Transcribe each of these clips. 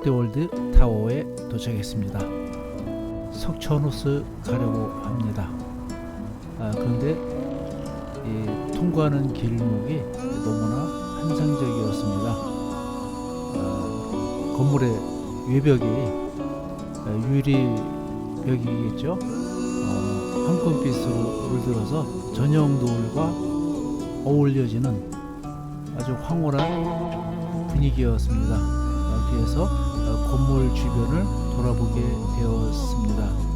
롯데월드타워에 도착했습니다. 석촌호수 가려고 합니다. 그런데 통과하는 길목이 너무나 환상적이었습니다. 건물의 외벽이 유리벽이겠죠. 황금빛으로 물들어서 저녁 노을과 어울려지는 아주 황홀한 분위기였습니다. 그래서 건물 주변을 돌아보게 되었습니다.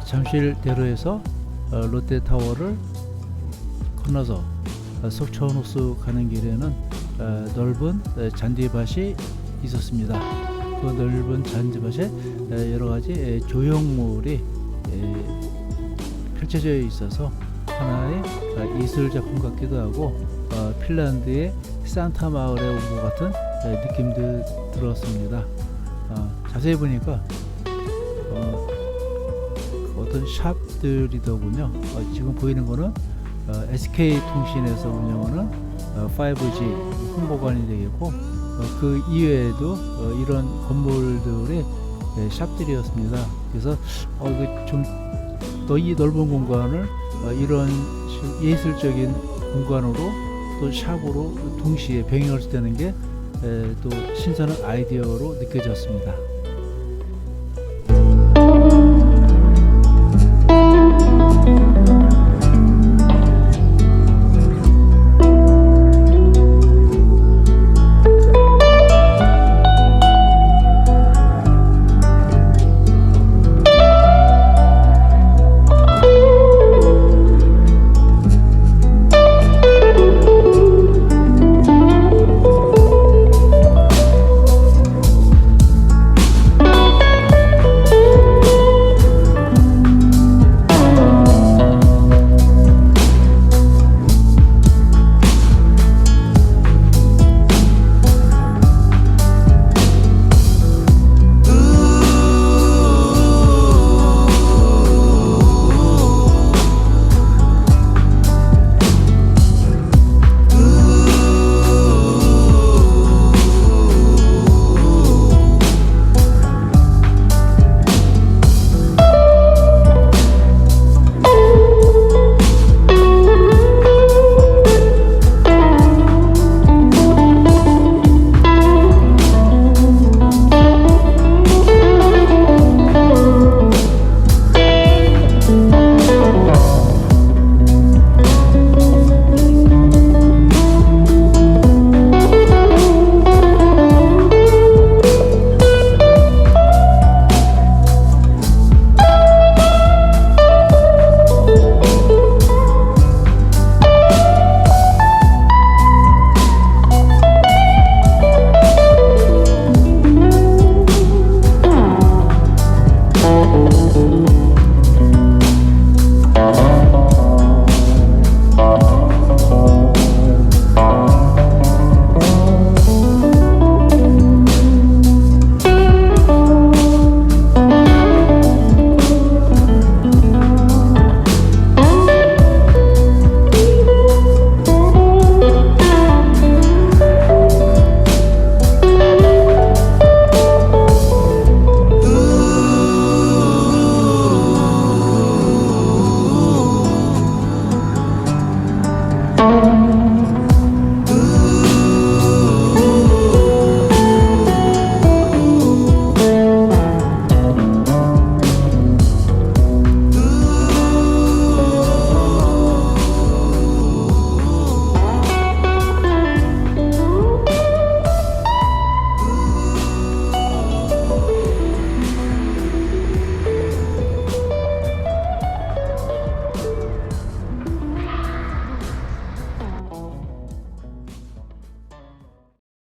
잠실대로에서 롯데타워를 건너서 석촌호수 가는 길에는 넓은 잔디밭이 있었습니다. 그 넓은 잔디밭에 여러가지 조형물이 펼쳐져 있어서 하나의 예술작품 같기도 하고 핀란드의 산타 마을에 온 것 같은 느낌도 들었습니다. 자세히 보니까 어떤 샵들이더군요. 지금 보이는 거는 SK통신에서 운영하는 5G 홍보관이 되겠고, 그 이외에도 이런 건물들의 샵들이었습니다. 그래서 이 넓은 공간을 이런 예술적인 공간으로 또 샵으로 동시에 병행할 수 있다는 게 또 신선한 아이디어로 느껴졌습니다.